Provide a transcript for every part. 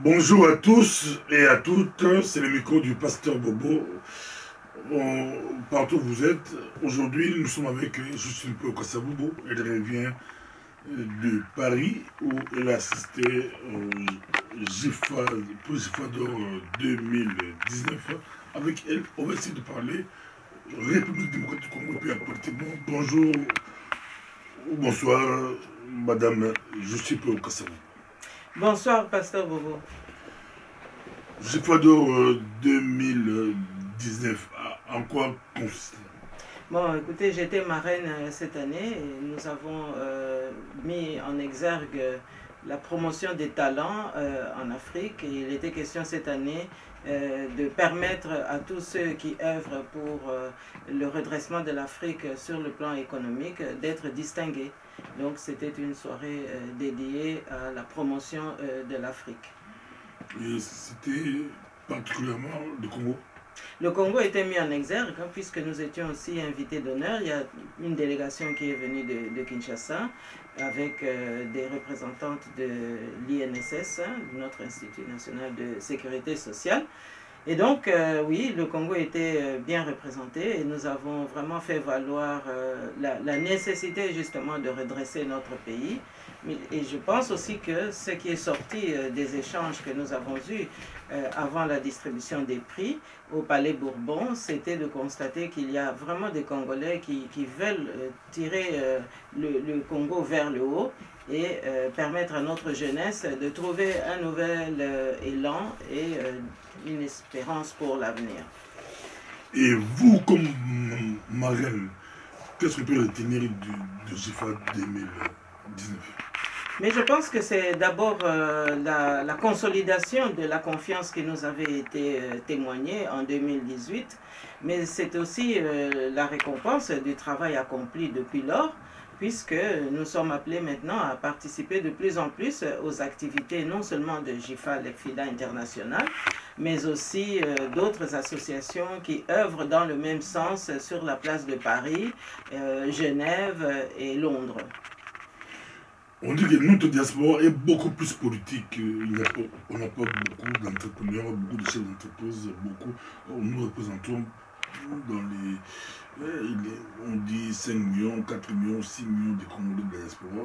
Bonjour à tous et à toutes, c'est le micro du pasteur Bobo. Partout où vous êtes, aujourd'hui nous sommes avec Justine Okasabobo. Elle revient de Paris où elle a assisté au GIFA d'or 2019. Avec elle, on va essayer de parler République démocratique du Congo et puis politiquement. Bonjour ou bonsoir, Madame Justine Okasabobo. Bonsoir, pasteur Bobo. GIFA d'or 2019, en quoi consiste? Bon, écoutez, j'étais marraine cette année et nous avons mis en exergue la promotion des talents en Afrique. Et il était question cette année de permettre à tous ceux qui œuvrent pour le redressement de l'Afrique sur le plan économique d'être distingués. Donc c'était une soirée dédiée à la promotion de l'Afrique. Et c'était particulièrement le Congo. Le Congo était mis en exergue puisque nous étions aussi invités d'honneur. Il y a une délégation qui est venue de Kinshasa avec des représentantes de l'INSS, notre Institut national de sécurité sociale. Et donc, oui, le Congo était bien représenté et nous avons vraiment fait valoir la nécessité justement de redresser notre pays. Et je pense aussi que ce qui est sorti des échanges que nous avons eus avant la distribution des prix au Palais Bourbon, c'était de constater qu'il y a vraiment des Congolais qui veulent tirer le Congo vers le haut et permettre à notre jeunesse de trouver un nouvel élan et une espérance pour l'avenir. Et vous, comme marraine, qu'est-ce que vous pouvez retenir du GIFA 2019? Mais je pense que c'est d'abord la consolidation de la confiance qui nous avait été témoignée en 2018, mais c'est aussi la récompense du travail accompli depuis lors, puisque nous sommes appelés maintenant à participer de plus en plus aux activités non seulement de GIFA, l'ECFIDA international, mais aussi d'autres associations qui œuvrent dans le même sens sur la place de Paris, Genève et Londres. On dit que notre diaspora est beaucoup plus politique. On n'a pas beaucoup d'entrepreneurs, beaucoup de chefs d'entreprise, nous représentons dans on dit 5 millions, 4 millions, 6 millions de Congolais de la diaspora.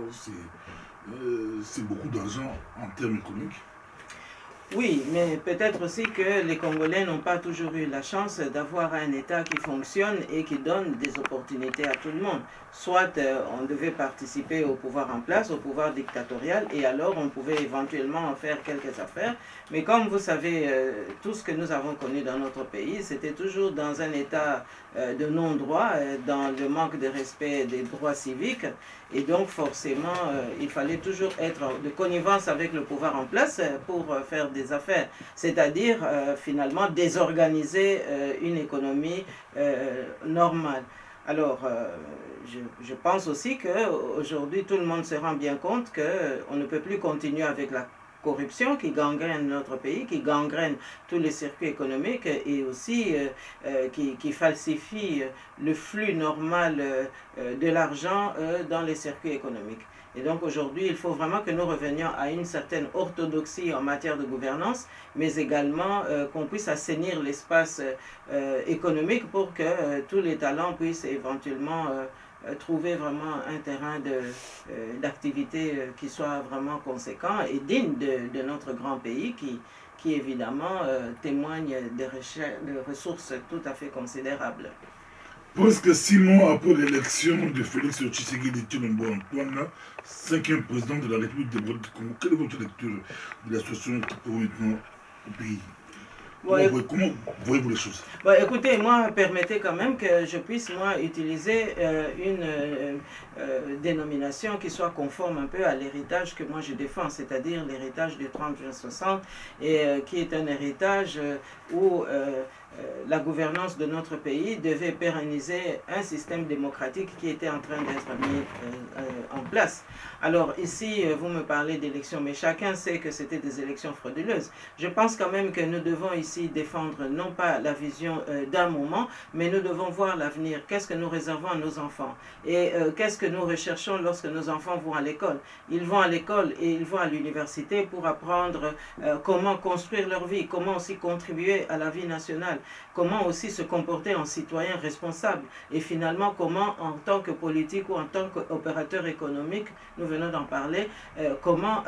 C'est beaucoup d'argent en termes économiques. Oui, mais peut-être aussi que les Congolais n'ont pas toujours eu la chance d'avoir un État qui fonctionne et qui donne des opportunités à tout le monde. Soit on devait participer au pouvoir en place, au pouvoir dictatorial, et alors on pouvait éventuellement en faire quelques affaires. Mais comme vous savez, tout ce que nous avons connu dans notre pays, c'était toujours dans un État de non-droit, dans le manque de respect des droits civiques. Et donc forcément, il fallait toujours être de connivence avec le pouvoir en place pour faire des affaires. C'est-à-dire, finalement, désorganiser une économie normale. Alors, je pense aussi qu'aujourd'hui, tout le monde se rend bien compte qu'on ne peut plus continuer avec la corruption qui gangrène notre pays, qui gangrène tous les circuits économiques et aussi qui falsifie le flux normal de l'argent dans les circuits économiques. Et donc aujourd'hui, il faut vraiment que nous revenions à une certaine orthodoxie en matière de gouvernance, mais également qu'on puisse assainir l'espace économique pour que tous les talents puissent éventuellement trouver vraiment un terrain d'activité qui soit vraiment conséquent et digne de notre grand pays qui évidemment témoigne de ressources tout à fait considérables. Presque 6 mois après l'élection de Félix Tshisekedi Tshilombo Antoine, 5e président de la République démocratique du Congo, quelle est votre lecture de la situation pour maintenant au pays? Comment voyez-vous les choses? Bon, écoutez, moi, permettez quand même que je puisse, moi, utiliser une dénomination qui soit conforme un peu à l'héritage que moi je défends, c'est-à-dire l'héritage du 30 juin 60, et qui est un héritage où la gouvernance de notre pays devait pérenniser un système démocratique qui était en train d'être mis en place. Alors ici, vous me parlez d'élections, mais chacun sait que c'était des élections frauduleuses. Je pense quand même que nous devons ici défendre non pas la vision d'un moment, mais nous devons voir l'avenir. Qu'est-ce que nous réservons à nos enfants? Et qu'est-ce que nous recherchons lorsque nos enfants vont à l'école? Ils vont à l'école et ils vont à l'université pour apprendre comment construire leur vie, comment aussi contribuer à la vie nationale, comment aussi se comporter en citoyen responsable et finalement comment en tant que politique ou en tant qu'opérateur économique, nous venons d'en parler, comment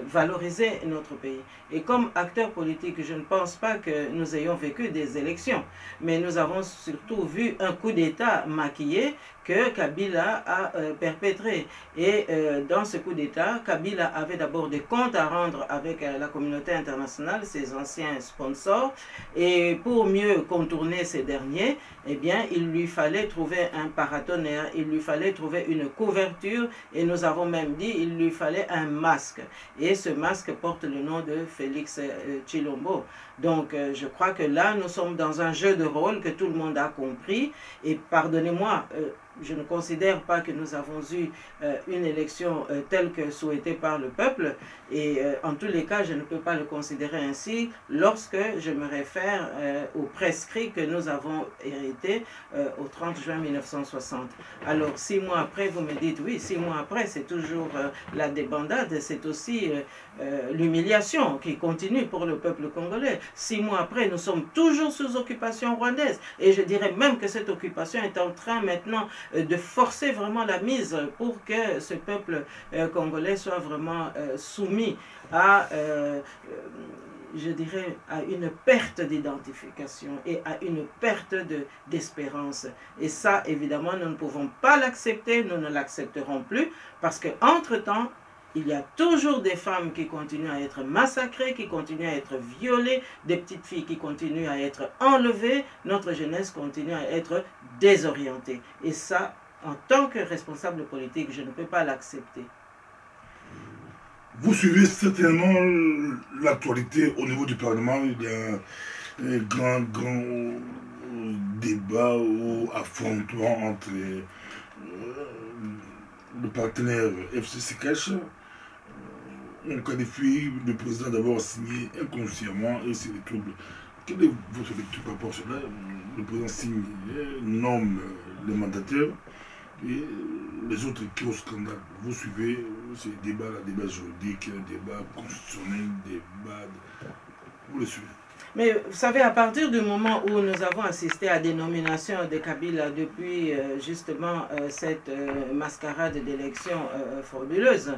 valoriser notre pays. Et comme acteur politique, je ne pense pas que nous ayons vécu des élections, mais nous avons surtout vu un coup d'État maquillé que Kabila a perpétré. Et dans ce coup d'État, Kabila avait d'abord des comptes à rendre avec la communauté internationale, ses anciens sponsors, et pour mieux contourner ces derniers, eh bien, il lui fallait trouver un paratonnerre, il lui fallait trouver une couverture, et nous avons même dit il lui fallait un masque. Et ce masque porte le nom de Félix Tshilombo. Donc, je crois que là, nous sommes dans un jeu de rôle que tout le monde a compris, et pardonnez-moi, je ne considère pas que nous avons eu une élection telle que souhaitée par le peuple et en tous les cas je ne peux pas le considérer ainsi lorsque je me réfère aux prescrits que nous avons hérités au 30 juin 1960. Alors 6 mois après vous me dites oui, 6 mois après c'est toujours la débandade, c'est aussi l'humiliation qui continue pour le peuple congolais. 6 mois après nous sommes toujours sous occupation rwandaise et je dirais même que cette occupation est en train maintenant de forcer vraiment la mise pour que ce peuple congolais soit vraiment soumis à, je dirais, à une perte d'identification et à une perte d'espérance. Et ça, évidemment, nous ne pouvons pas l'accepter, nous ne l'accepterons plus, parce qu'entre-temps, il y a toujours des femmes qui continuent à être massacrées, qui continuent à être violées, des petites filles qui continuent à être enlevées, notre jeunesse continue à être désorientée. Et ça, en tant que responsable politique, je ne peux pas l'accepter. Vous suivez certainement l'actualité au niveau du Parlement. Il y a un grand débat ou affrontement entre le partenaire FCC Cash. On qualifie le président d'avoir signé inconsciemment et c'est des troubles. Quelle est votre lecture par rapport à cela? Le président signe, nomme le mandataire et les autres qui ont scandale. Vous suivez ces débats, le débat juridique, le débat constitutionnel, le débat. Vous le suivez. Mais vous savez, à partir du moment où nous avons assisté à des nominations de Kabila depuis justement cette mascarade d'élections frauduleuse,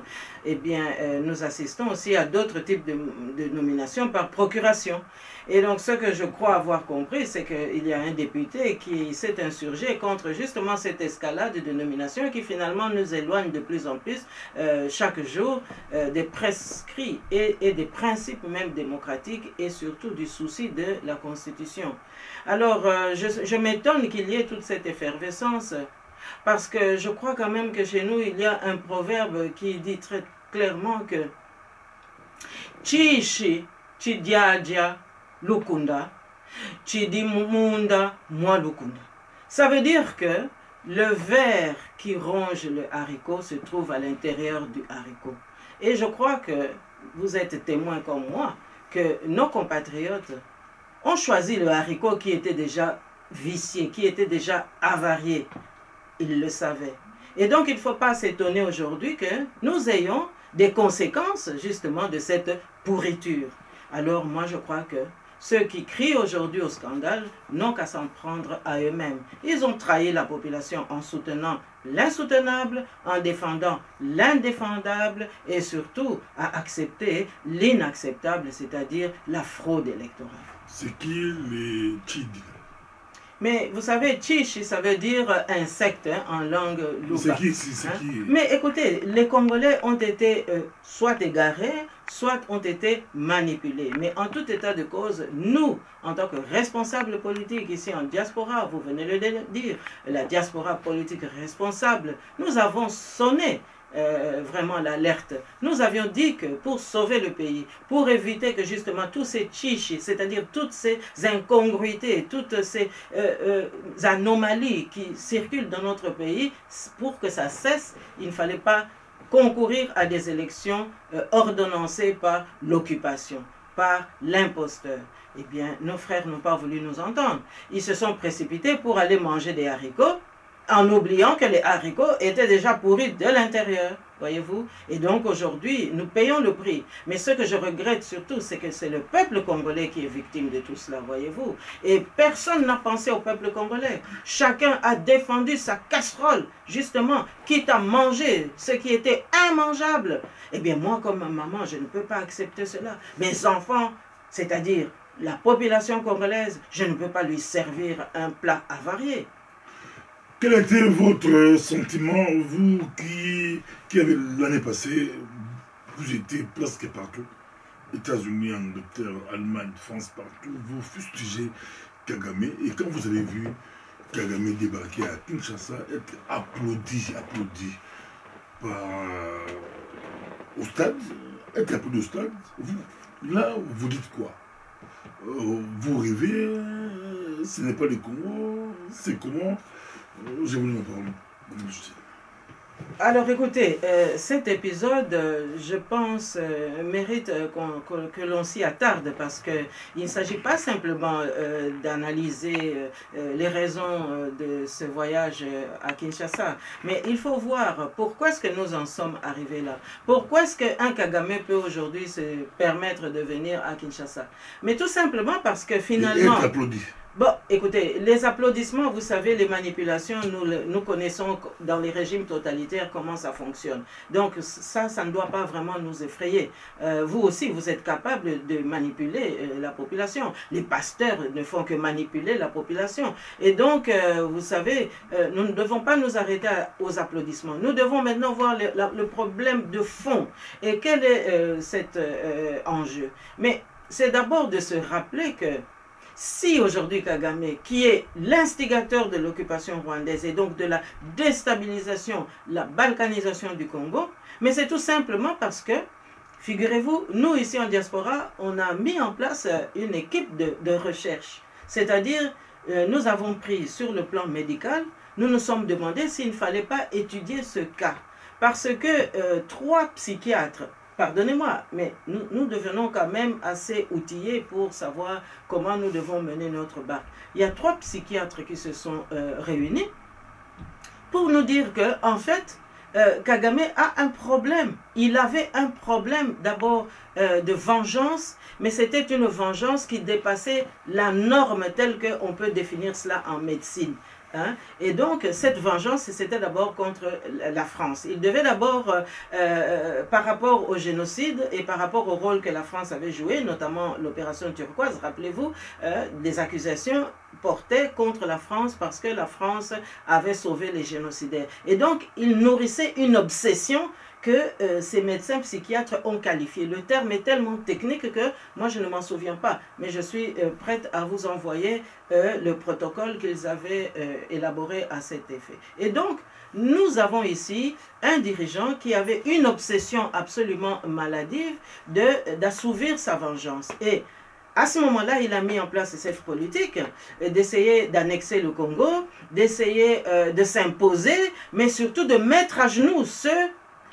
eh bien, nous assistons aussi à d'autres types de nominations par procuration. Et donc, ce que je crois avoir compris, c'est qu'il y a un député qui s'est insurgé contre justement cette escalade de nominations qui finalement nous éloigne de plus en plus chaque jour des prescrits et des principes même démocratiques et surtout du souci de la Constitution. Alors, je m'étonne qu'il y ait toute cette effervescence parce que je crois quand même que chez nous, il y a un proverbe qui dit très clairement que Chishi, Chidiadia, Lukunda, Chidimunda, moi Lukunda. Ça veut dire que le ver qui ronge le haricot se trouve à l'intérieur du haricot. Et je crois que vous êtes témoin comme moi que nos compatriotes ont choisi le haricot qui était déjà vicié, qui était déjà avarié. Ils le savaient. Et donc il ne faut pas s'étonner aujourd'hui que nous ayons des conséquences justement de cette pourriture. Alors moi je crois que ceux qui crient aujourd'hui au scandale n'ont qu'à s'en prendre à eux-mêmes. Ils ont trahi la population en soutenant l'insoutenable, en défendant l'indéfendable et surtout à accepter l'inacceptable, c'est-à-dire la fraude électorale. C'est qui les Tchidi? Mais vous savez, Tchichi, ça veut dire insecte hein, en langue louba. C'est qui? Mais écoutez, les Congolais ont été soit égarés, soit ont été manipulés. Mais en tout état de cause, nous, en tant que responsables politiques ici en diaspora, vous venez de le dire, la diaspora politique responsable, nous avons sonné vraiment l'alerte. Nous avions dit que pour sauver le pays, pour éviter que justement tous ces chichis, c'est-à-dire toutes ces incongruités, toutes ces anomalies qui circulent dans notre pays, pour que ça cesse, il ne fallait pas concourir à des élections ordonnancées par l'occupation, par l'imposteur. Eh bien, nos frères n'ont pas voulu nous entendre. Ils se sont précipités pour aller manger des haricots, en oubliant que les haricots étaient déjà pourris de l'intérieur, voyez-vous. Et donc aujourd'hui, nous payons le prix. Mais ce que je regrette surtout, c'est que c'est le peuple congolais qui est victime de tout cela, voyez-vous. Et personne n'a pensé au peuple congolais. Chacun a défendu sa casserole, justement, quitte à manger ce qui était immangeable. Eh bien, moi, comme maman, je ne peux pas accepter cela. Mes enfants, c'est-à-dire la population congolaise, je ne peux pas lui servir un plat avarié. Quel était votre sentiment, vous qui avez l'année passée, vous étiez presque partout, États-Unis, Angleterre, Allemagne, France, partout, vous fustigez Kagame, et quand vous avez vu Kagame débarquer à Kinshasa, être applaudi au stade, être applaudi au stade, là, vous dites quoi? Vous rêvez, ce n'est pas le Congo, c'est comment? J'ai voulu en parler. Alors écoutez, cet épisode, je pense, mérite que l'on s'y attarde parce qu'il ne s'agit pas simplement d'analyser les raisons de ce voyage à Kinshasa, mais il faut voir pourquoi est-ce que nous en sommes arrivés là. Pourquoi est-ce qu'un Kagame peut aujourd'hui se permettre de venir à Kinshasa? Mais tout simplement parce que finalement... Bon, écoutez, les applaudissements, vous savez, les manipulations, nous connaissons dans les régimes totalitaires comment ça fonctionne. Donc ça ne doit pas vraiment nous effrayer. Vous aussi, vous êtes capable de manipuler la population. Les pasteurs ne font que manipuler la population. Et donc, vous savez, nous ne devons pas nous arrêter aux applaudissements. Nous devons maintenant voir le problème de fond. Et quel est cet enjeu? Mais c'est d'abord de se rappeler que si aujourd'hui Kagame, qui est l'instigateur de l'occupation rwandaise et donc de la déstabilisation, la balkanisation du Congo, mais c'est tout simplement parce que, figurez-vous, nous ici en diaspora, on a mis en place une équipe de recherche. C'est-à-dire, nous avons pris sur le plan médical, nous nous sommes demandé s'il ne fallait pas étudier ce cas. Parce que 3 psychiatres, pardonnez-moi, mais nous devenons quand même assez outillés pour savoir comment nous devons mener notre barque. Il y a 3 psychiatres qui se sont réunis pour nous dire que, en fait, Kagame a un problème. Il avait un problème d'abord de vengeance, mais c'était une vengeance qui dépassait la norme telle qu'on peut définir cela en médecine. Hein? Et donc, cette vengeance, c'était d'abord contre la France. Il devait d'abord, par rapport au génocide et par rapport au rôle que la France avait joué, notamment l'opération turquoise, rappelez-vous, des accusations portaient contre la France parce que la France avait sauvé les génocidaires. Et donc, il nourrissait une obsession que ces médecins psychiatres ont qualifié. Le terme est tellement technique que moi je ne m'en souviens pas, mais je suis prête à vous envoyer le protocole qu'ils avaient élaboré à cet effet. Et donc, nous avons ici un dirigeant qui avait une obsession absolument maladive d'assouvir sa vengeance. Et à ce moment-là, il a mis en place cette politique d'essayer d'annexer le Congo, d'essayer de s'imposer, mais surtout de mettre à genoux ceux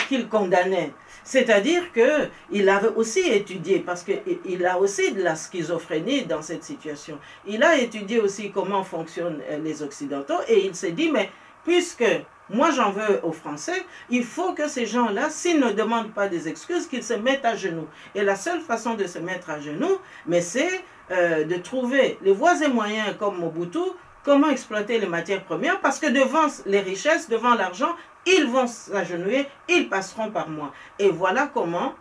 qu'il condamnait. C'est-à-dire qu'il avait aussi étudié, parce qu'il a aussi de la schizophrénie dans cette situation. Il a étudié aussi comment fonctionnent les Occidentaux et il s'est dit, mais puisque moi j'en veux aux Français, il faut que ces gens-là, s'ils ne demandent pas des excuses, qu'ils se mettent à genoux. Et la seule façon de se mettre à genoux, mais c'est de trouver les voies et moyens comme Mobutu, comment exploiter les matières premières, parce que devant les richesses, devant l'argent, ils vont s'agenouiller, ils passeront par moi. Et voilà comment,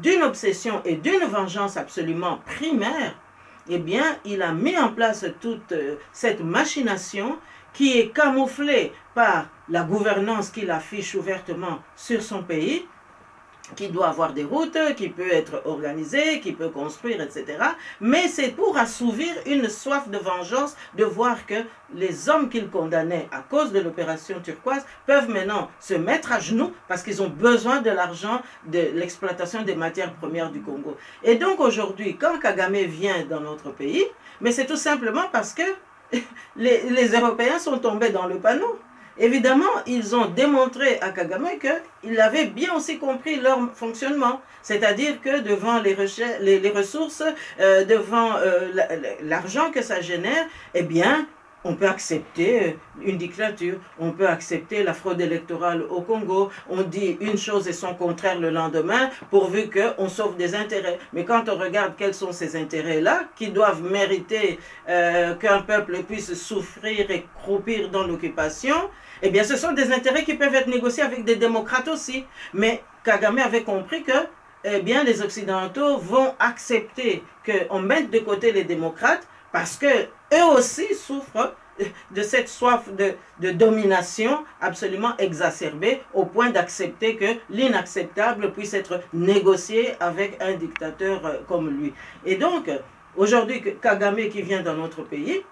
d'une obsession et d'une vengeance absolument primaire, eh bien, il a mis en place toute cette machination qui est camouflée par la gouvernance qu'il affiche ouvertement sur son pays, qui doit avoir des routes, qui peut être organisé, qui peut construire, etc. Mais c'est pour assouvir une soif de vengeance, de voir que les hommes qu'il condamnait à cause de l'opération turquoise peuvent maintenant se mettre à genoux parce qu'ils ont besoin de l'argent de l'exploitation des matières premières du Congo. Et donc aujourd'hui, quand Kagame vient dans notre pays, mais c'est tout simplement parce que les Européens sont tombés dans le panneau. Évidemment, ils ont démontré à Kagame qu'il avait bien aussi compris leur fonctionnement. C'est-à-dire que devant les ressources, devant l'argent que ça génère, eh bien, on peut accepter une dictature, on peut accepter la fraude électorale au Congo, on dit une chose et son contraire le lendemain, pourvu qu'on sauve des intérêts. Mais quand on regarde quels sont ces intérêts-là, qui doivent mériter qu'un peuple puisse souffrir et croupir dans l'occupation, eh bien ce sont des intérêts qui peuvent être négociés avec des démocrates aussi. Mais Kagame avait compris que eh bien, les Occidentaux vont accepter qu'on mette de côté les démocrates parce qu'eux aussi souffrent de cette soif de domination absolument exacerbée au point d'accepter que l'inacceptable puisse être négocié avec un dictateur comme lui. Et donc, aujourd'hui, Kagame qui vient dans notre pays,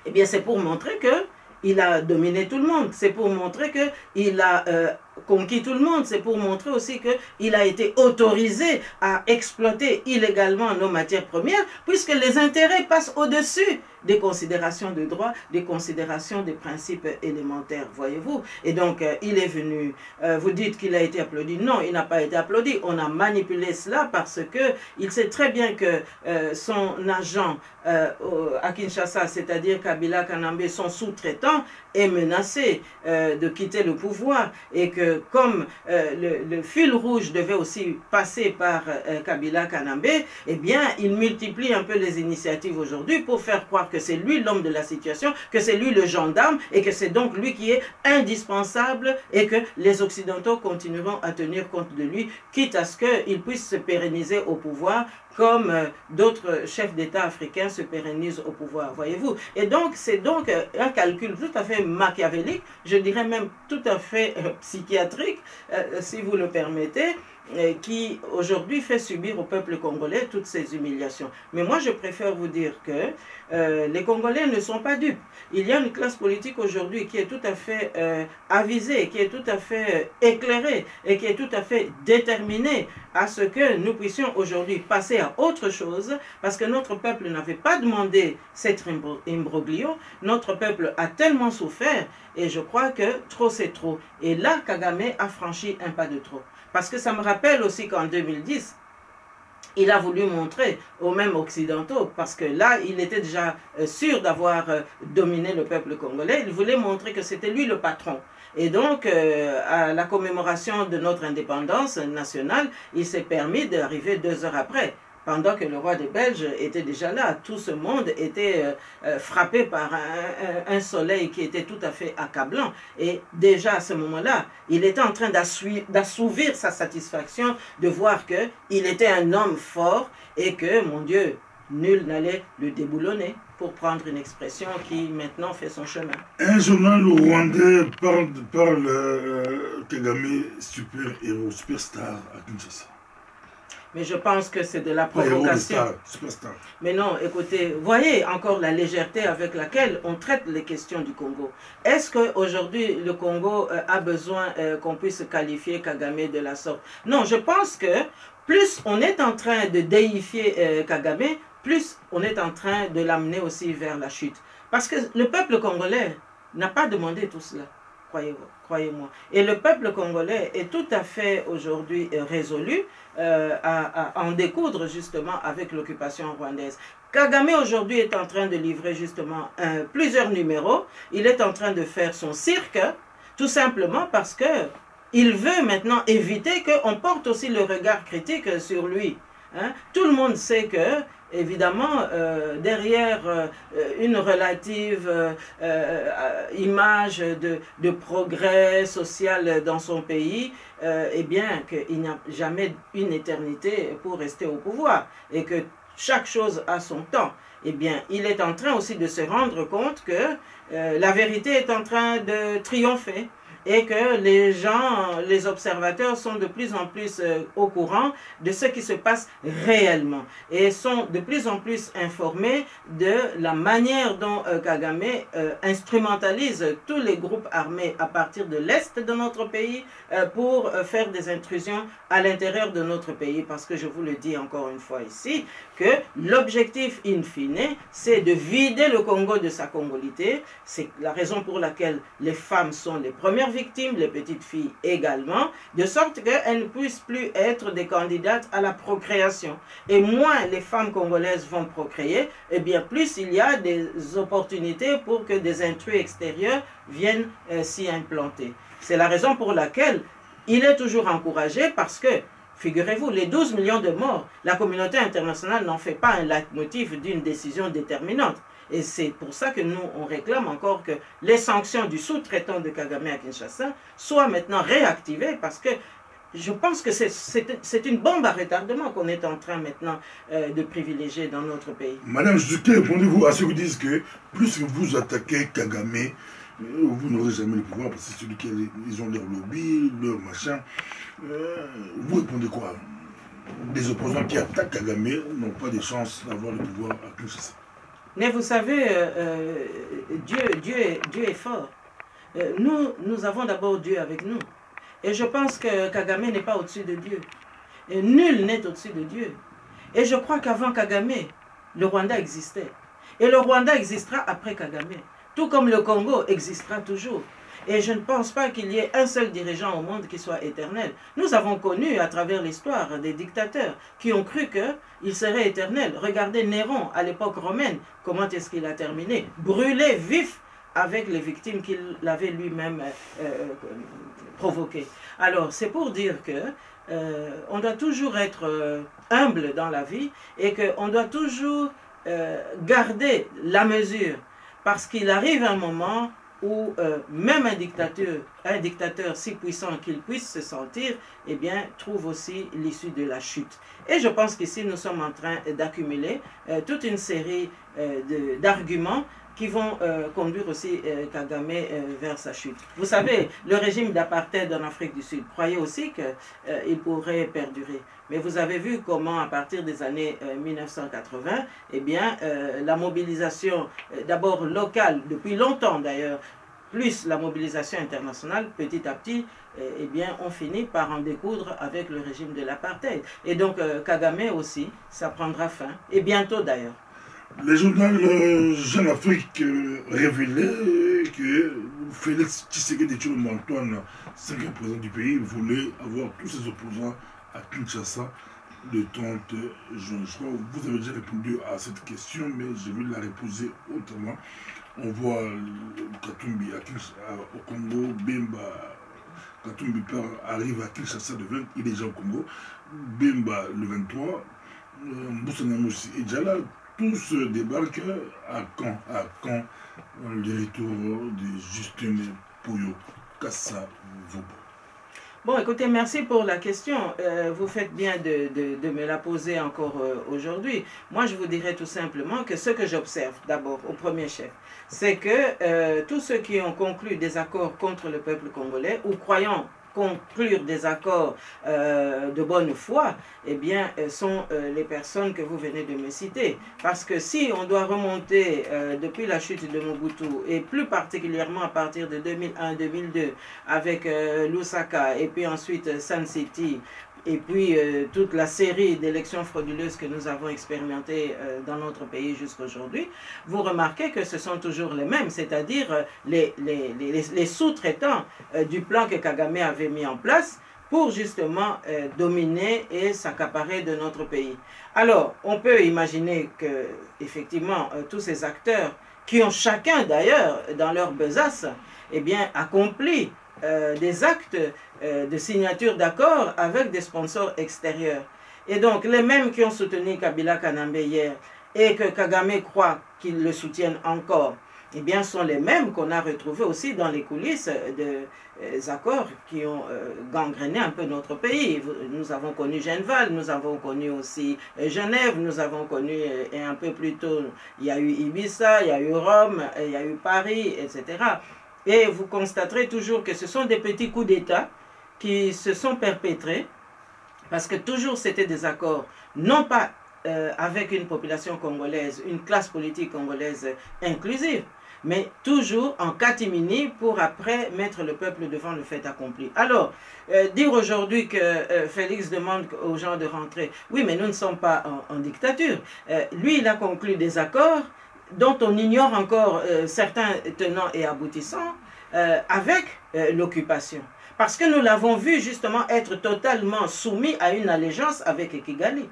eh bien, c'est pour montrer qu'il a dominé tout le monde. C'est pour montrer qu'il a conquis tout le monde. C'est pour montrer aussi qu'il a été autorisé à exploiter illégalement nos matières premières, puisque les intérêts passent au-dessus des considérations de droit, des considérations des principes élémentaires, voyez-vous. Et donc, il est venu, vous dites qu'il a été applaudi. Non, il n'a pas été applaudi. On a manipulé cela parce qu'il sait très bien que son agent à Kinshasa, c'est-à-dire Kabila Kanambe, son sous-traitant, est menacé de quitter le pouvoir et que comme le fil rouge devait aussi passer par Kabila Kanambe, eh bien, il multiplie un peu les initiatives aujourd'hui pour faire croire que c'est lui l'homme de la situation, que c'est lui le gendarme et que c'est donc lui qui est indispensable et que les Occidentaux continueront à tenir compte de lui, quitte à ce qu'il puisse se pérenniser au pouvoir comme d'autres chefs d'État africains se pérennisent au pouvoir, voyez-vous. Et donc, c'est donc un calcul tout à fait machiavélique, je dirais même tout à fait psychiatrique, si vous le permettez, qui aujourd'hui fait subir au peuple congolais toutes ces humiliations. Mais moi, je préfère vous dire que les Congolais ne sont pas dupes. Il y a une classe politique aujourd'hui qui est tout à fait avisée, qui est tout à fait éclairée et qui est tout à fait déterminée à ce que nous puissions aujourd'hui passer à autre chose, parce que notre peuple n'avait pas demandé cet imbroglio. Notre peuple a tellement souffert et je crois que trop c'est trop. Et là, Kagame a franchi un pas de trop. Parce que ça me rappelle aussi qu'en 2010, il a voulu montrer aux mêmes occidentaux, parce que là, il était déjà sûr d'avoir dominé le peuple congolais, il voulait montrer que c'était lui le patron. Et donc, à la commémoration de notre indépendance nationale, il s'est permis d'arriver 2 heures après. Pendant que le roi des Belges était déjà là, tout ce monde était frappé par un soleil qui était tout à fait accablant. Et déjà à ce moment-là, il était en train d'assouvir sa satisfaction de voir qu'il était un homme fort et que, mon Dieu, nul n'allait le déboulonner, pour prendre une expression qui maintenant fait son chemin. Un journal rwandais parle Kagame super-héros, superstar à Kinshasa. Mais je pense que c'est de la provocation. Superstar. Mais non, écoutez, voyez encore la légèreté avec laquelle on traite les questions du Congo. Est-ce qu'aujourd'hui, le Congo a besoin qu'on puisse qualifier Kagame de la sorte? Non, je pense que plus on est en train de déifier Kagame, plus on est en train de l'amener aussi vers la chute. Parce que le peuple congolais n'a pas demandé tout cela, croyez-moi. Et le peuple congolais est tout à fait aujourd'hui résolu à en découdre justement avec l'occupation rwandaise. Kagame aujourd'hui est en train de livrer justement plusieurs numéros. Il est en train de faire son cirque, tout simplement parce que il veut maintenant éviter qu'on porte aussi le regard critique sur lui. Hein? Tout le monde sait que évidemment, derrière une relative image de progrès social dans son pays, eh bien, qu'il n'y a jamais une éternité pour rester au pouvoir et que chaque chose a son temps. Eh bien, il est en train aussi de se rendre compte que la vérité est en train de triompher. et que les gens, les observateurs sont de plus en plus au courant de ce qui se passe réellement et sont de plus en plus informés de la manière dont Kagame instrumentalise tous les groupes armés à partir de l'Est de notre pays pour faire des intrusions à l'intérieur de notre pays. Parce que je vous le dis encore une fois ici, que l'objectif in fine, c'est de vider le Congo de sa congolité. C'est la raison pour laquelle les femmes sont les premières victimes, les petites filles également, de sorte qu'elles ne puissent plus être des candidates à la procréation. Et moins les femmes congolaises vont procréer, et bien plus il y a des opportunités pour que des intrus extérieurs viennent s'y implanter. C'est la raison pour laquelle il est toujours encouragé, parce que figurez-vous, les 12 millions de morts, la communauté internationale n'en fait pas un leitmotiv d'une décision déterminante. Et c'est pour ça que nous, on réclame encore que les sanctions du sous-traitant de Kagame à Kinshasa soient maintenant réactivées, parce que je pense que c'est une bombe à retardement qu'on est en train maintenant de privilégier dans notre pays. Madame Zuké, répondez-vous à ceux qui disent que plus vous attaquez Kagame, vous n'aurez jamais le pouvoir, parce que c'est celui qui ils ont leur lobby, leur machin. Vous répondez quoi? Des opposants qui attaquent Kagame n'ont pas de chance d'avoir le pouvoir à Kinshasa. Mais vous savez, Dieu est fort. Nous avons d'abord Dieu avec nous. Et je pense que Kagame n'est pas au-dessus de Dieu. Et nul n'est au-dessus de Dieu. Et je crois qu'avant Kagame, le Rwanda existait. Et le Rwanda existera après Kagame. Tout comme le Congo existera toujours. Et je ne pense pas qu'il y ait un seul dirigeant au monde qui soit éternel. Nous avons connu à travers l'histoire des dictateurs qui ont cru qu'ils seraient éternels. Regardez Néron à l'époque romaine, comment est-ce qu'il a terminé? Brûlé vif avec les victimes qu'il avait lui-même provoquées. Alors c'est pour dire que on doit toujours être humble dans la vie et qu'on doit toujours garder la mesure, parce qu'il arrive un moment où même un dictateur si puissant qu'il puisse se sentir, eh bien, trouve aussi l'issue de la chute. Et je pense qu'ici, nous sommes en train d'accumuler toute une série d'arguments qui vont conduire aussi Kagame vers sa chute. Vous savez, le régime d'apartheid en Afrique du Sud croyait aussi qu'il pourrait perdurer. Mais vous avez vu comment, à partir des années 1980, eh bien, la mobilisation, d'abord locale, depuis longtemps d'ailleurs, plus la mobilisation internationale, petit à petit, eh bien, on finit par en découdre avec le régime de l'apartheid. Et donc, Kagame aussi, ça prendra fin, et bientôt d'ailleurs. Le journal Jeune Afrique révélait que Félix Tshisekedi Tshilombo-Antoine, 5e président du pays, voulait avoir tous ses opposants à Kinshasa le 30 juin. Je crois que vous avez déjà répondu à cette question, mais je vais la reposer autrement. On voit Katumbi au Congo, Bemba, Katumbi arrive à Kinshasa le 20, il est déjà au Congo, Bemba le 23, Moussanamoussi et Djala, tous débarquent à Caen, le retour de Justin Pouyo Kassavobo. Bon, écoutez, merci pour la question. Vous faites bien de me la poser encore aujourd'hui. Moi, je vous dirais tout simplement que ce que j'observe, d'abord, au premier chef, c'est que tous ceux qui ont conclu des accords contre le peuple congolais, ou croyant conclure des accords de bonne foi, eh bien, sont les personnes que vous venez de me citer. Parce que si on doit remonter depuis la chute de Mobutu, et plus particulièrement à partir de 2001-2002, avec Lusaka, et puis ensuite Sun City, et puis toute la série d'élections frauduleuses que nous avons expérimentées dans notre pays jusqu'à aujourd'hui, vous remarquez que ce sont toujours les mêmes, c'est-à-dire les sous-traitants du plan que Kagame avait mis en place pour justement dominer et s'accaparer de notre pays. Alors, on peut imaginer que, effectivement, tous ces acteurs, qui ont chacun d'ailleurs, dans leur besace, eh bien, accompli des actes de signature d'accords avec des sponsors extérieurs. Et donc, les mêmes qui ont soutenu Kabila Kanambe hier et que Kagame croit qu'ils le soutiennent encore, eh bien, sont les mêmes qu'on a retrouvés aussi dans les coulisses des accords qui ont gangréné un peu notre pays. Nous avons connu Genval, nous avons connu aussi Genève, nous avons connu, et un peu plus tôt, il y a eu Ibiza, il y a eu Rome, il y a eu Paris, etc. Et vous constaterez toujours que ce sont des petits coups d'État qui se sont perpétrés, parce que toujours c'était des accords, non pas avec une population congolaise, une classe politique congolaise inclusive, mais toujours en catimini pour après mettre le peuple devant le fait accompli. Alors, dire aujourd'hui que Félix demande aux gens de rentrer, oui, mais nous ne sommes pas en dictature. Lui, il a conclu des accords dont on ignore encore certains tenants et aboutissants avec l'occupation. Parce que nous l'avons vu justement être totalement soumis à une allégeance avec Kigali.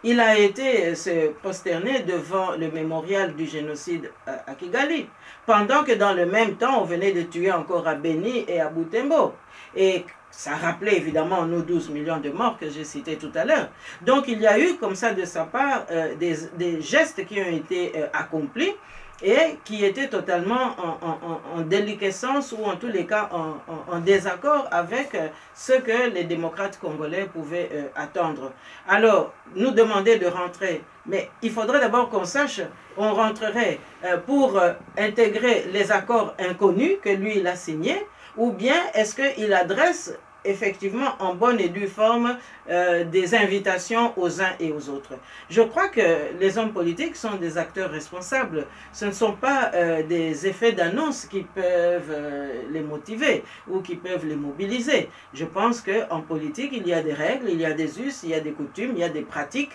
Il a été se prosterner devant le mémorial du génocide à Kigali, pendant que dans le même temps, on venait de tuer encore à Beni et à Butembo. Et ça rappelait évidemment nos 12 millions de morts que j'ai cités tout à l'heure. Donc il y a eu comme ça de sa part des gestes qui ont été accomplis et qui étaient totalement en déliquescence ou en tous les cas en désaccord avec ce que les démocrates congolais pouvaient attendre. Alors, nous demander de rentrer, mais il faudrait d'abord qu'on sache, on rentrerait pour intégrer les accords inconnus que lui il a signés, ou bien est-ce qu'il adresse effectivement en bonne et due forme des invitations aux uns et aux autres. Je crois que les hommes politiques sont des acteurs responsables. Ce ne sont pas des effets d'annonce qui peuvent les motiver ou qui peuvent les mobiliser. Je pense qu'en politique, il y a des règles, il y a des us, il y a des coutumes, il y a des pratiques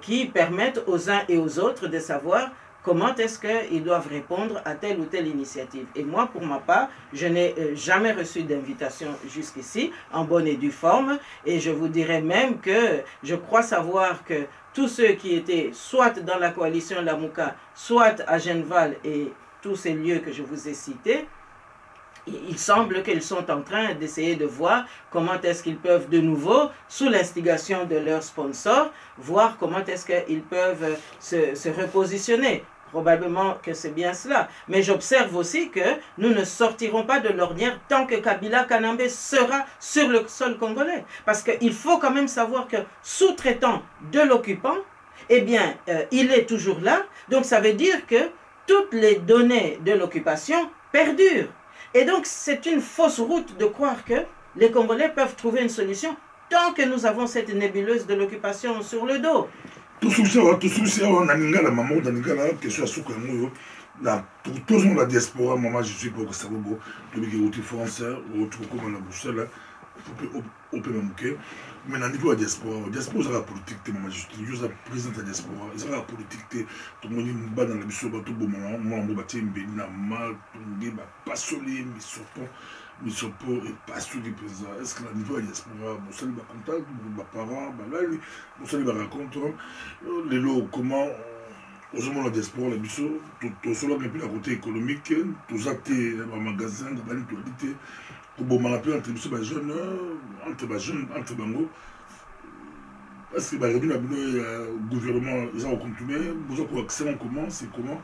qui permettent aux uns et aux autres de savoir comment est-ce qu'ils doivent répondre à telle ou telle initiative. Et moi, pour ma part, je n'ai jamais reçu d'invitation jusqu'ici, en bonne et due forme. Et je vous dirais même que je crois savoir que tous ceux qui étaient soit dans la coalition Lamouka, soit à Genval et tous ces lieux que je vous ai cités, il semble qu'ils sont en train d'essayer de voir comment est-ce qu'ils peuvent de nouveau, sous l'instigation de leurs sponsors, voir comment est-ce qu'ils peuvent se repositionner. Probablement que c'est bien cela. Mais j'observe aussi que nous ne sortirons pas de l'ornière tant que Kabila Kanambe sera sur le sol congolais. Parce qu'il faut quand même savoir que sous-traitant de l'occupant, eh bien, il est toujours là. Donc ça veut dire que toutes les données de l'occupation perdurent. Et donc c'est une fausse route de croire que les Congolais peuvent trouver une solution tant que nous avons cette nébuleuse de l'occupation sur le dos. Tout ce on a la maman d'Anigala, que ce soit tous la diaspora, maman, je suis pour que ça vous tout le monde français, ou tout comme la Bruxelles, on peut manquer. Mais au niveau de la diaspora, c'est la politique, maman, je suis le président de la diaspora, c'est la politique, tout le monde est dans la mission, tout le monde est bâti, mais mal, tout le monde pas solide, mais surtout. Mais surtout, pas sur les présidents. Est-ce que la niveau de la diaspora, vous savez, contact, vos parents, vous savez, raconter les lots, comment, aux hommes de la diaspora, la mission, tout cela, mais puis la côté économique, tous athées, les magasins, la mutualité, pour bon, on entre les jeunes, entre bango. Est-ce que le gouvernement, ils ont continué, vous avez accès en comment, c'est comment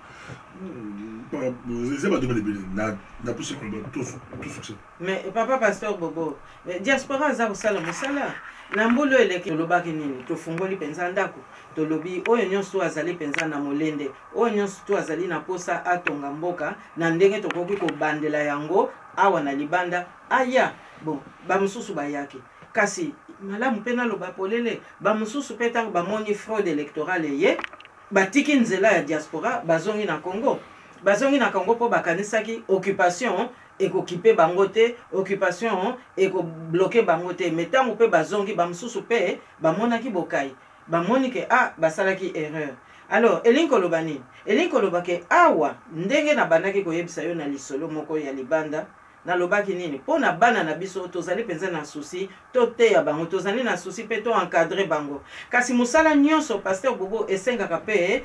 vous avez donné des plus tout succès. Mais papa pasteur Bobo, diaspora za usala musala. Nambolo eleki lobaki nini to fungoli penza ndako to lobi oyo nyonso azali penza na molende oyo nyonso to azali na posa atonga mboka na ndenge tokoki ko bandela yango awa na libanda aya bon ba mususu bayaki kasi malamu pena loba polele ba mususu peta ba moni fraude électorale ye batiki nzela ya diaspora bazongi na Congo po bakanisaki occupation ekokipe bango te occupation ekobloke bango te mais ntango mpe bazongi bamosusu mpe bamonaki bokai bamoni ke basalaki erreur. Alors elingi koloba nini? Elingi koloba ke awa ndenge na bandaki koyebisa yo na lisolo moko ya libanda nalobaki nini mpona bana na biso tozali mpenza na susi toteya bango tozali na susi mpe to encadre bango kasi mosala nyonso pasteur Bobo esengaka mpe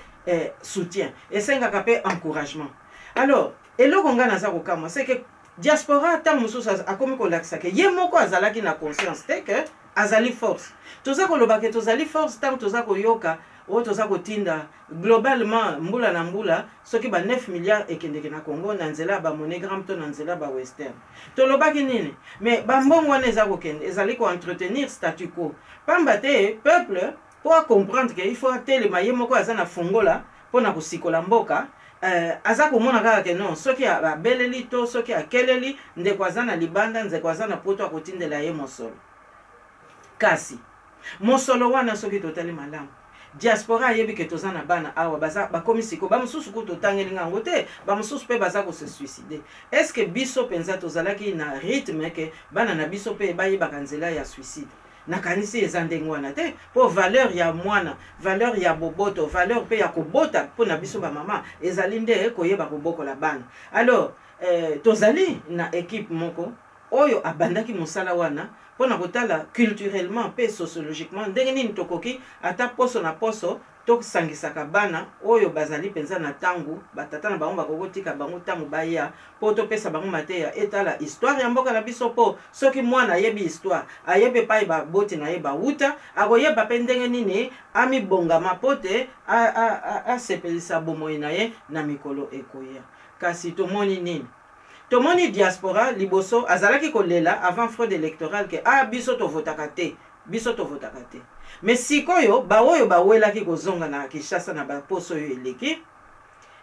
soutien esengaka mpe encouragement. Alors eloko nga naza kokamwa c'est que diaspora tant mosusu akomi kolakisa ke ye moko azalaki na conscience te ke azali force toza koloba ke tozali force tant toza koyoka oyo toza kotinda globalement mbula na mbula soki ba 9 milliards ekendeke na Congo na nzela ba monogram to na nzela ba western tolobaki nini mais bambongo wana eza kokende ezali ko entretenir statu quo pamba te peuple pour comprendre que il faut atelema ye moko aza na fongola mpona kosikola mboka aza komona kaka ke non soki abeleli to soki akeleli ndeko aza na libanda ndeko aza na poto akotindela ye mosolo kasi mosolo wana soki totali malamu diaspora ayebi ke toza na bana awa baza bakomi siko bamosusu kutu totangeli ngango te bamosusu mpe baza kose suicide est ce que biso mpenza tozalaki na rythme ke bana na biso mpe bayebaka nzela ya suicide nakanisi eza ndenge wana te mpo valeur ya mwana valeur ya boboto valeur mpe ya kobota mpo na biso bamama ezali nde koyeba kobokola bana alors tozali na équipe moko oyo abandaki mosala wana mpona kotala culturellement mpe sociologiquement ndenge nini tokoki ata poso na poso tosangisaka bana oyo bazali mpenza na ntango batata na bango bakokotika bango ntango baya mpo topesa bango mateya etala histoire ya mboka na biso mpo soki mwana ayebi histoire ayebi epai baboti na ye bawuta akoyeba mpe ndenge nini amibongama mpo te asepelisa bomoi na ye na mikolo ekoya kasi tomoni nini tomoni diaspora liboso azalaki kolela avant fraude électorale ke biso tovotaka te biso tovotaka te mais sikoyo baoyo bawelaki kozonga na Kinshasa na baposo oyo eleki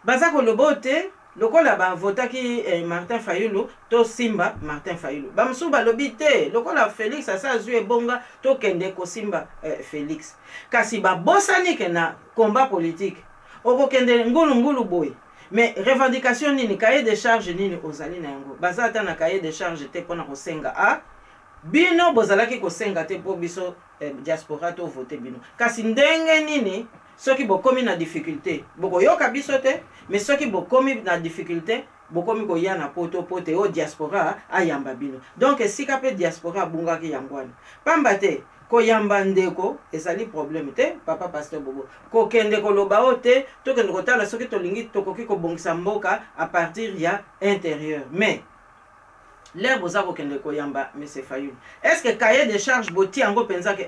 baza koloba te lokola bavotaki Martin Fayulu to simba Martin Fayulu bamosusu balobi te lokola Félix asa azwi ebonga tokende kosimba Félix kasi babosani ke na combat politique okokende ngulungulu boye mais revendication nini cahier de charge nini ozali na yango baza ata na cahier de charge te mpona kosenga bino bozalaki kosenga te mpo biso diaspora to vote bino kasi ndenge nini soki bokomi na difficulté bokoyoka biso te mais soki bokomi na difficulté bokomi koya na poto pote o diaspora ayamba bino donc esika mpe diaspora abungaki yango wana pamba te koyamba ndeko ezali problème te papa pasteur Bobo kokende koloba o te tokende kotala soki tolingi tokoki kobongisa mboka à partir ya intérieur mais l'air boza kokende koyamba monsieur Fayulu est-ce que cahier de charge boti yango penza ke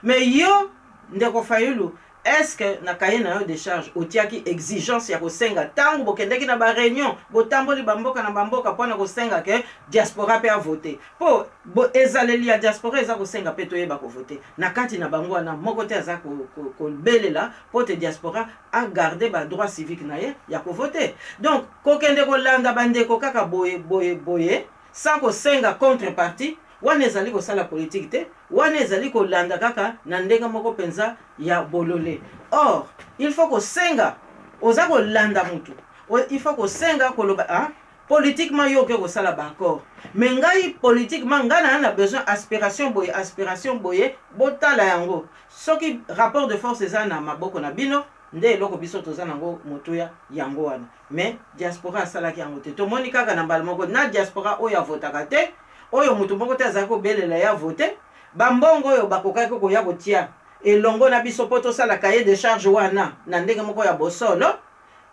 mais yo ndeko Fayulu est-ce que na cahier na yo de charge otiaki exigence ya kosenga tango bokendeki na ba réunion botamboli bamboka na bamboka mpona kosenga ke diaspora pe a voter po ezaleli ya diaspora eza kosenga pe toyeba kovote na kati na bango wana moko te aza kobelela po te diaspora a garder ba droit civique na ye ya kovote donc kokende kolanda bandeko kaka boye sans kosenga contrepartie wana ezali kosala politique te wana ezali kolanda kaka na ndenge moko penza ya bolole or il faut kosenga oza kolanda mutu il faut kosenga koloba politiquement yo ke kosala ba accord mais ngai politiquement ngana na besoin aspiration boye botala yango soki rapport de force eza na maboko na bino nde eloko biso toza nango motuya yango wana mais diaspora asalaki yango te tomoni kaka na mbala moko na diaspora oyo avotaka te oyo mutu moko te azalaki kobelela ya vote bambongo oyo bakokaki koya kotia elongo na biso mpo tosala cahier de charge wana na ndenge moko ya bosolo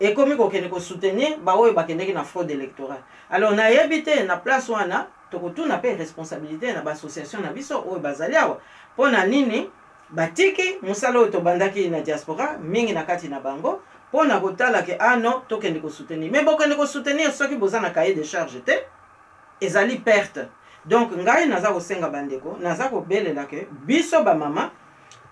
ekomi kokende kosoutenir baoyo bakendeki na fraude électorale alors nayebi te na place wana tokotuna mpe responsabilité na bassociation na biso oyo bazali awa mpo na nini batiki mosala oyo tobandaki na diaspora mingi na kati na bango mpo na kotala ke non tokende kosoutenir mais bokende kosoutenir soki boza na cahier de charge te ezali perte donc ngai naza kosenga bandeko naza kobelela ke biso bamama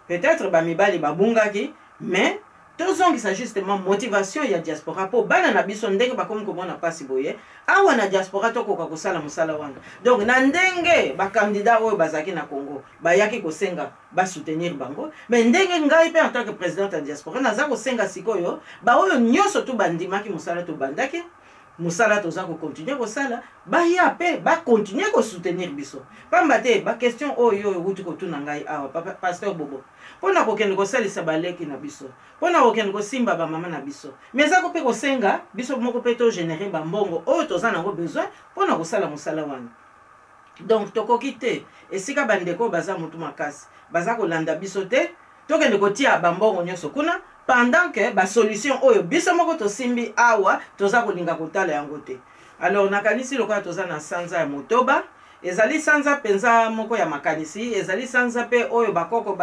peut-être bamibali babungaki mais tozongisa justement motivation ya diaspora po bana na biso ndenge bakomi komona pasi boye awa na diaspora tokoka kosala mosala wana donc na ndenge bakandida oyo bazaki na Congo bayaki kosenga basoutenir bango mais ndenge ngai pe en tant que président ya diaspora naza kosenga sikoyo baoyo nyonso tu bandimaki mosala to bandaki musala toza ko continuer kosala baya pe ba continuer ko soutenir biso pamba te ba question oyo wuti ko tuna ngai awa pasteur Bobo pona ko kende ko salisa baleki na biso pona ko kende ko simba ba mama na biso mais za ko pe ko senga biso moko pe to générer ba mbongo oyo toza nango besoin pona ko sala musala wana donc tokoki te esika bandeko baza mutu makasi baza ko landa biso te to kende ko tia ba mbongo nyonso kuna pendant que ba solution oyo biso moko to simbi awa toza kolinga kotala yango te alors nakanisi lokola toza na sanza ya motoba ezali sanza penza moko ya makanisi ezali sanza pe oyo bakoko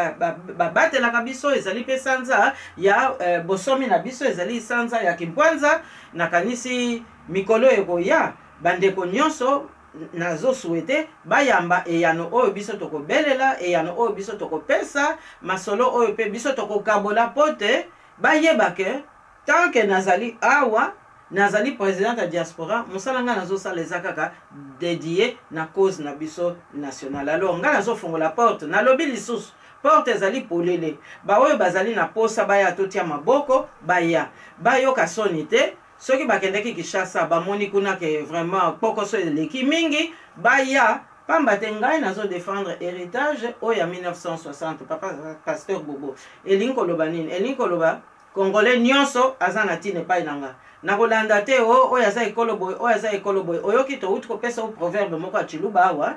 babatelaka biso ezali pe sanza ya bosomi na biso ezali sanza ya kimpwanza nakanisi mikolo ekoya bandeko nyonso nazo souhaité bayamba eyano oyo biso tokobelela eyano oyo biso tokopesa masolo oyo pe biso tokokabola pote bayeba ke tant que nazali awa nazali président de diaspora mosala nga nazosala eza kaka dédié na cause na biso nationale. Alors nga nazofongola porte nalobi lisusu porte ezali polele baoyo bazali na posa baya totia maboko baya bayoka soni te soki bakendeki Kinshasa bamoni kuna ke vraiment pokoso eleki mingi baya pamba te ngai nazo défendre héritage oya 1960 papa pasteur Bobo elingi koloba nini elingi koloba Congolais nyonso aza na tine epai na nga nakolanda te oyo aza ekolo boye oyo aza ekolo boye oyoki touti kopesa o proverbe moko ya Chiluba awa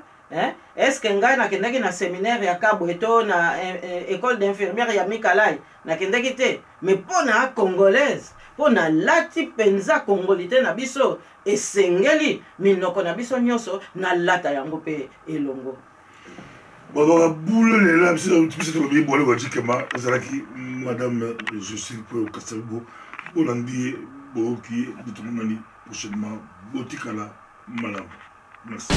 est-ce que ngai nakendaki na séminaire ya Kabwe to na école d'infirmière ya Mikalai nakendaki te mais mpona congolaise mpona lati penza congolité na biso esengeli minoko na biso nyonso na lata yango mpe elongo Baba boule là c'est le bien boire le jikema ezalaki madame Justine Poyo Kasavubo Olandi Boki Bitumani prochainement Botikala Malam. Merci.